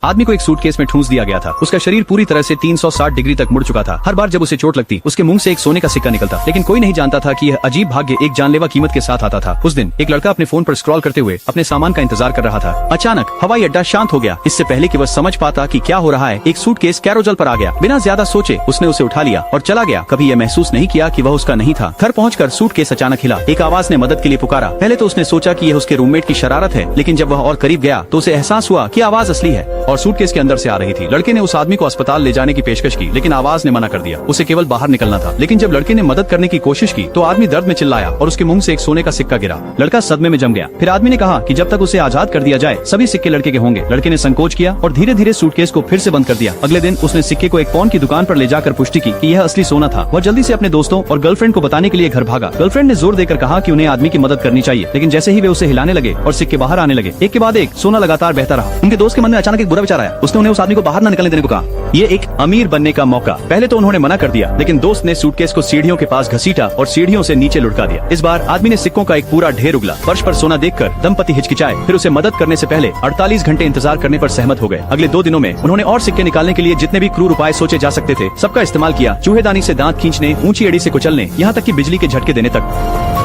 आदमी को एक सूटकेस में ठूंस दिया गया था। उसका शरीर पूरी तरह से 360 डिग्री तक मुड़ चुका था। हर बार जब उसे चोट लगती, उसके मुंह से एक सोने का सिक्का निकलता। लेकिन कोई नहीं जानता था कि यह अजीब भाग्य एक जानलेवा कीमत के साथ आता था। उस दिन एक लड़का अपने फोन पर स्क्रॉल करते हुए अपने सामान का इंतजार कर रहा था। अचानक हवाई अड्डा शांत हो गया। इससे पहले कि वह समझ पाता कि क्या हो रहा है, एक सूटकेस कैरोजल पर आ गया। बिना ज्यादा सोचे उसने उसे उठा लिया और चला गया। कभी यह महसूस नहीं किया कि वह उसका नहीं था। घर पहुंचकर सूटकेस अचानक हिला। एक आवाज ने मदद के लिए पुकारा। पहले तो उसने सोचा कि यह उसके रूममेट की शरारत है, लेकिन जब वह और करीब गया तो उसे एहसास हुआ कि आवाज असली है और सूटकेस के अंदर से आ रही थी। लड़के ने उस आदमी को अस्पताल ले जाने की पेशकश की, लेकिन आवाज ने मना कर दिया। उसे केवल बाहर निकलना था। लेकिन जब लड़के ने मदद करने की कोशिश की तो आदमी दर्द में चिल्लाया और उसके मुंह से एक सोने का सिक्का गिरा। लड़का सदमे में जम गया। फिर आदमी ने कहा कि जब तक उसे आजाद कर दिया जाए सभी सिक्के लड़के के होंगे। लड़के ने संकोच किया और धीरे धीरे सूटकेस को फिर से बंद कर दिया। अगले दिन उसने सिक्के को एक पॉन की दुकान पर ले जाकर पुष्टि की कि यह असली सोना था। वह जल्दी से अपने दोस्तों और गर्लफ्रेंड को बताने के लिए घर भागा। गर्लफ्रेंड ने जोर देकर कहा कि उन्हें आदमी की मदद करनी चाहिए, लेकिन जैसे ही वे उसे हिलाने लगे और सिक्के बाहर आने लगे, एक के बाद एक सोना लगातार बहता रहा। उनके दोस्त के मन में अचानक एक बुरा विचार आया। उसने उन्हें उस आदमी को बाहर न निकलने देने को कहा। ये एक अमीर बनने का मौका। पहले तो उन्होंने मना कर दिया, लेकिन दोस्त ने सूटकेस को सीढ़ियों के पास घसीटा और सीढ़ियों से नीचे लुढ़का दिया। इस बार आदमी ने सिक्कों का एक पूरा ढेर उगला। फर्श पर सोना देखकर दंपति हिचकिचाए, फिर उसे मदद करने से पहले 48 घंटे इंतजार करने पर सहमत हो गए। अगले 2 दिनों में उन्होंने और सिक्के निकालने के लिए जितने भी क्रूर उपाय सोचे जा सकते थे सबका इस्तेमाल किया। चूहेदानी से दांत खींचने, ऊंची एड़ी से कुचलने, यहाँ तक कि बिजली के झटके देने तक।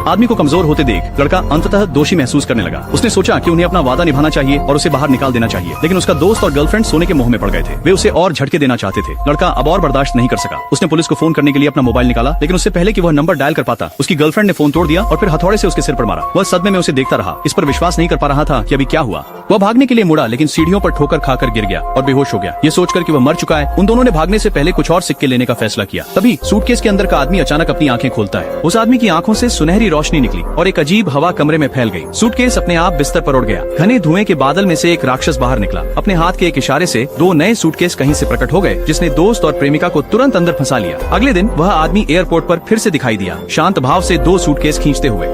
आदमी को कमजोर होते देख लड़का अंततः दोषी महसूस करने लगा। उसने सोचा कि उन्हें अपना वादा निभाना चाहिए और उसे बाहर निकाल देना चाहिए, लेकिन उसका दोस्त और गर्लफ्रेंड सोने के मोह में पड़ गए थे। वे उसे और झटके देना चाहते थे। लड़का अब और बर्दाश्त नहीं कर सका। उसने पुलिस को फोन करने के लिए अपना मोबाइल निकाला, लेकिन उससे पहले कि वह नंबर डायल कर पाता उसकी गर्लफ्रेंड ने फोन तोड़ दिया और फिर हथौड़े से उसके सिर पर मारा। वह सदमे में उसे देखता रहा, इस पर विश्वास नहीं कर पा रहा था कि अभी क्या हुआ। वह भागने के लिए मुड़ा, लेकिन सीढ़ियों पर ठोकर खाकर गिर गया और बेहोश हो गया। ये सोचकर कि वह मर चुका है, उन दोनों ने भागने से पहले कुछ और सिक्के लेने का फैसला किया। तभी सूटकेस के अंदर का आदमी अचानक अपनी आंखें खोलता है। उस आदमी की आंखों से सुनहरी रोशनी निकली और एक अजीब हवा कमरे में फैल गई। सूटकेस अपने आप बिस्तर पर उड़ गया। घने धुएं के बादल में से एक राक्षस बाहर निकला। अपने हाथ के एक इशारे से 2 नए सूटकेस कहीं से प्रकट हो गए, जिसने दोस्त और प्रेमिका को तुरंत अंदर फंसा लिया। अगले दिन वह आदमी एयरपोर्ट पर फिर से दिखाई दिया, शांत भाव से 2 सूटकेस खींचते हुए।